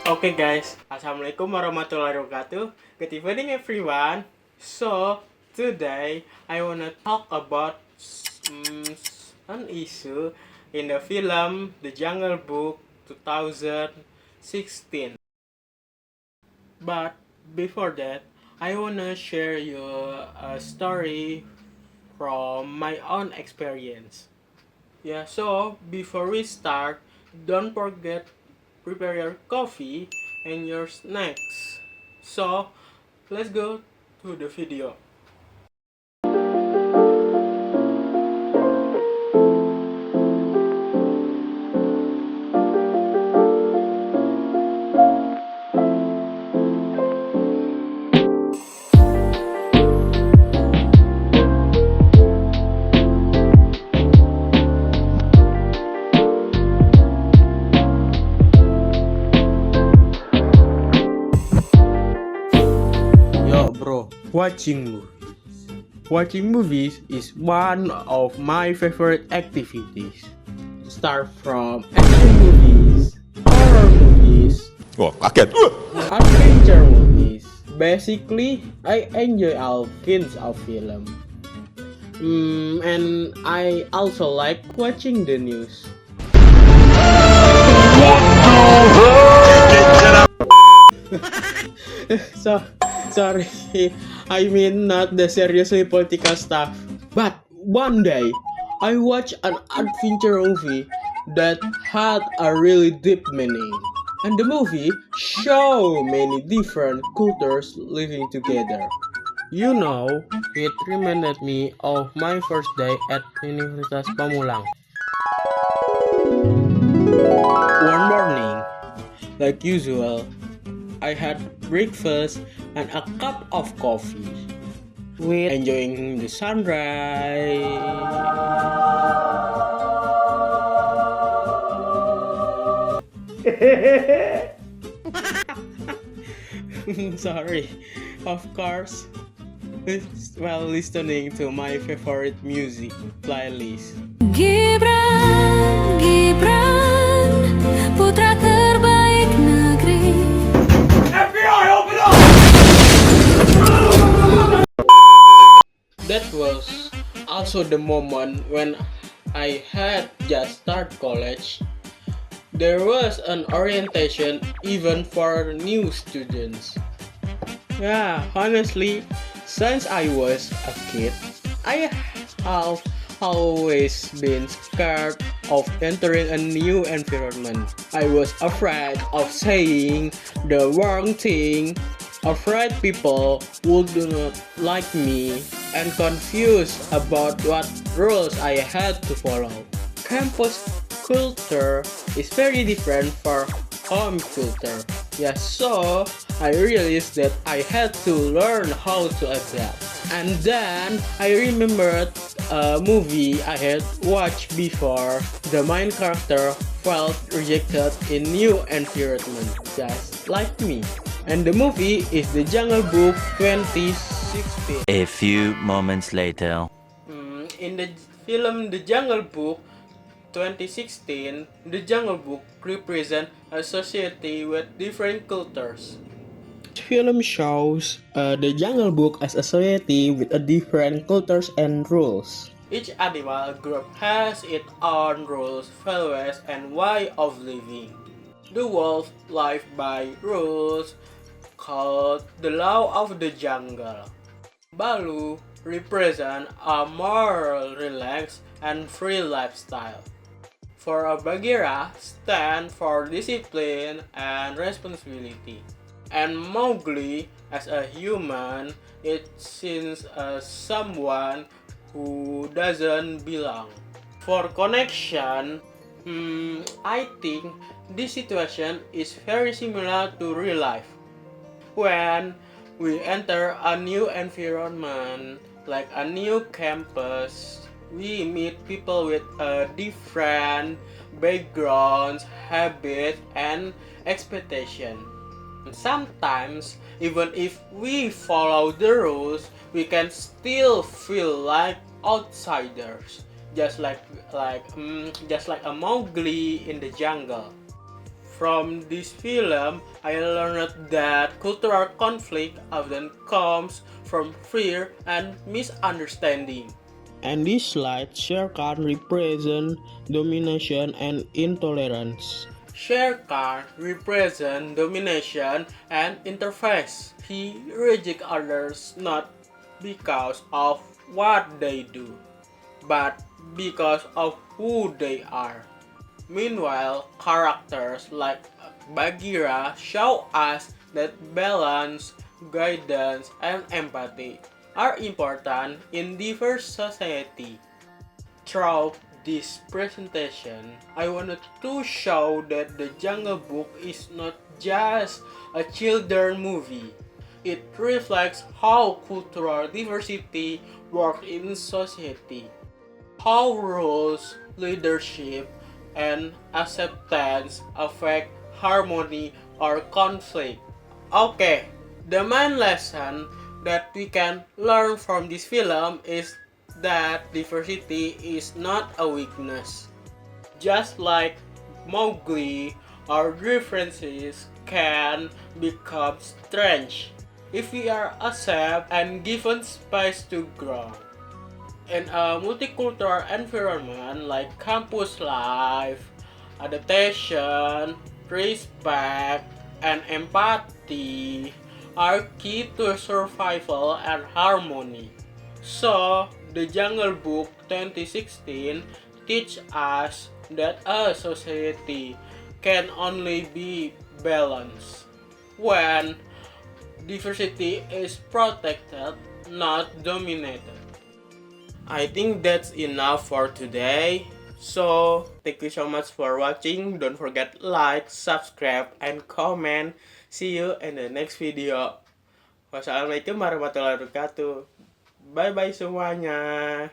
Okay guys, Assalamualaikum warahmatullahi wabarakatuh. Good evening everyone. So, today I wanna talk about an issue in the film The Jungle Book 2016. But before that, I wanna share you a story from my own experience. Yeah, so before we start, don't forget prepare your coffee and your snacks. So, let's go to the video. Yo bro, Watching movies is one of my favorite activities. Start from action movies, horror movies, Wah, kaget. adventure movies. Basically, I enjoy all kinds of film. And I also like watching the news. So sorry, I mean not the seriously political stuff. But one day, I watched an adventure movie that had a really deep meaning. And the movie showed many different cultures living together. You know, it reminded me of my first day at Universitas Pamulang. One morning, like usual, I had breakfast and a cup of coffee, with enjoying the sunrise. Sorry, of course, while listening to my favorite music playlist. Gibran, Gibran, putra terbaik negeri. That was also the moment when I had just started college. There was an orientation even for new students. Yeah, honestly, since I was a kid, I have always been scared of entering a new environment. I was afraid of saying the wrong thing, afraid people would not like me, and confused about what rules I had to follow. Campus culture is very different from home culture. Yeah, so I realized that I had to learn how to adapt. And then I remembered a movie I had watched before. The main character felt rejected in new environment, just like me. And the movie is The Jungle Book 2016. A few moments later. In the film The Jungle Book 2016, The Jungle Book represents a society with different cultures. The film shows the Jungle Book as a society with a different cultures and rules. Each animal group has its own rules, values, and way of living. The wolf live by rules called the law of the jungle. Balu represent a more relaxed and free lifestyle. For a Bagheera stand for discipline and responsibility. And Mowgli, as a human, it seems as someone who doesn't belong. For connection, I think this situation is very similar to real life. When we enter a new environment, like a new campus, we meet people with different backgrounds, habits, and expectations. Sometimes, even if we follow the rules, we can still feel like outsiders, just like a Mowgli in the jungle. From this film, I learned that cultural conflict often comes from fear and misunderstanding. And this slide, Shere Khan represents domination and intolerance. Shere Khan represents domination and interface. He rejects others not because of what they do, but because of who they are. Meanwhile, characters like Bagheera show us that balance, guidance, and empathy are important in diverse society. Throughout this presentation, I wanted to show that The Jungle Book is not just a children's movie. It reflects how cultural diversity works in society, how rules, leadership, and acceptance affect harmony or conflict. Okay, the main lesson that we can learn from this film is that diversity is not a weakness. Just like Mowgli, our differences can become strange if we are accepted and given space to grow. In a multicultural environment like campus life, adaptation, respect, and empathy are key to survival and harmony. So, The Jungle Book 2016 teaches us that a society can only be balanced when diversity is protected, not dominated. I think that's enough for today. So, thank you so much for watching. Don't forget like, subscribe, and comment. See you in the next video. Wassalamualaikum warahmatullahi wabarakatuh. Bye-bye semuanya.